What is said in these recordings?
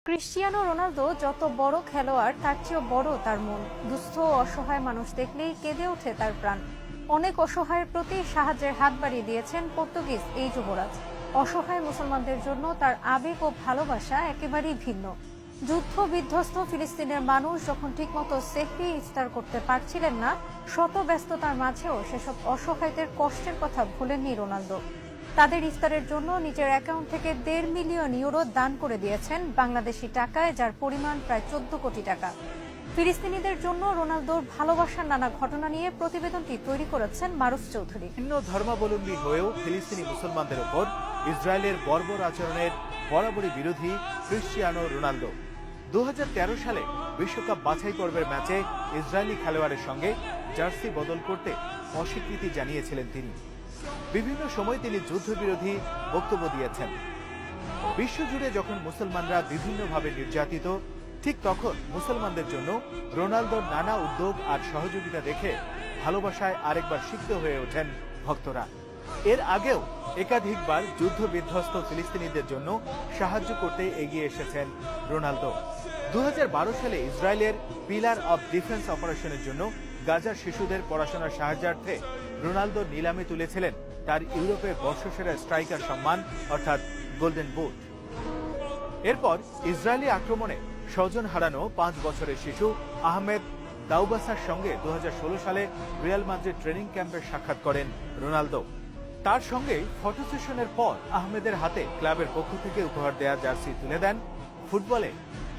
Cristiano Ronaldo যত বড় খেলোয়াড় তার চেয়েও বড় তার মন। দুস্থ ও অসহায় মানুষ দেখলেই কেঁদে ওঠে তার প্রাণ। অনেক অসহায়ের প্রতি সাহায্যের হাত বাড়িয়ে দিয়েছেন পর্তুগিজ এই যুবরাজ। অসহায় মুসলমানদের জন্য তার আবেগ ও ভালোবাসা একেবারেই ভিন্ন। যুদ্ধ বিধ্বস্ত ফিলিস্তিনের মানুষ যখন ঠিকমতো সেহরি ইফতার করতে পারছিলেন না, শত ব্যস্ততার মাঝেও সেসব অসহায়দের কষ্টের কথা ভুলেননি রোনালদো। তাদের ইফতারের জন্য নিজের অ্যাকাউন্ট থেকে 1.5 মিলিয়ন ইউরো দান করে দিয়েছেন বাংলাদেশি টাকায়, যার পরিমাণ প্রায় 14 কোটি টাকা। ফিলিস্তিনিদের জন্য রোনালদোর ভালোবাসার নানা ঘটনা নিয়ে প্রতিবেদনটি তৈরি করেছেন মারুফ চৌধুরী। ভিন্ন ধর্মাবলম্বী হয়েও ফিলিস্তিনি মুসলমানদের উপর ইসরায়েলের বর্বর আচরণের বরাবরই বিরোধী ক্রিশ্চিয়ানো রোনালদো। 2013 সালে বিশ্বকাপ বাছাই পর্বের ম্যাচে ইসরায়েলি খেলোয়াড়ের সঙ্গে জার্সি বদল করতে অস্বীকৃতি জানিয়েছিলেন তিনি। বিভিন্ন সময় তিনি যুদ্ধবিরোধী বক্তব্য দিয়েছেন। বিশ্বজুড়ে যখন মুসলমানরা বিভিন্নভাবে নির্যাতিত, ঠিক তখন মুসলমানদের জন্য রোনালদোর নানা উদ্যোগ আর সহযোগিতা দেখে ভালোবাসায় আরেকবার সিক্ত হয়ে ওঠেন ভক্তরা। এর আগেও একাধিকবার যুদ্ধ বিধ্বস্ত ফিলিস্তিনিদের জন্য সাহায্য করতে এগিয়ে এসেছেন রোনালদো। 2012 সালে ইসরায়েলের পিলার অব ডিফেন্স অপারেশনের জন্য গাজার শিশুদের পড়াশোনার সাহায্যার্থে রোনালদো নিলামে তুলেছিলেন তার ইউরোপের বর্ষসেরা স্ট্রাইকার সম্মান অর্থাৎ গোল্ডেন বুট। এরপর ইসরায়েলি আক্রমণে স্বজন হারানো 5 বছরের শিশু আহমেদ দাউবাসার সঙ্গে 2016 সালে রিয়াল মাদ্রিদ ট্রেনিং ক্যাম্পে সাক্ষাৎ করেন রোনালদো। তার সঙ্গে ফটো সেশনের পর আহমেদের হাতে ক্লাবের পক্ষ থেকে উপহার দেয়া জার্সি তুলে দেন ফুটবলে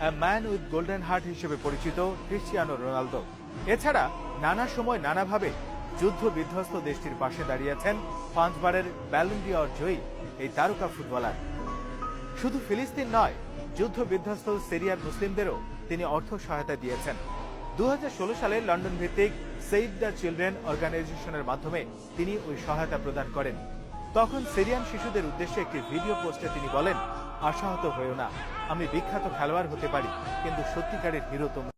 a man with golden heart হিসেবে পরিচিত ক্রিশ্চিয়ানো রোনালদো। এছাড়া নানা সময় নানাভাবে যুদ্ধ বিধ্বস্ত দেশটির পাশে দাঁড়িয়েছেন 5 বারের ব্যালন ডি'অর জয়ী এই তারকা ফুটবলার। শুধু ফিলিস্তিন নয়, যুদ্ধ বিধ্বস্ত সিরিয়ার মুসলিমদেরও তিনি অর্থ সহায়তা দিয়েছেন। 2016 সালে লন্ডন ভিত্তিক সেভ দ্য চিলড্রেন অর্গানাইজেশনের মাধ্যমে তিনি ওই সহায়তা প্রদান করেন। তখন সিরিয়ান শিশুদের উদ্দেশ্যে একটি ভিডিও পোস্টে তিনি বলেন, আশাহত হয়েও না, আমি বিখ্যাত খেলোয়াড় হতে পারি, কিন্তু সত্যিকারের হিরো তোমরা।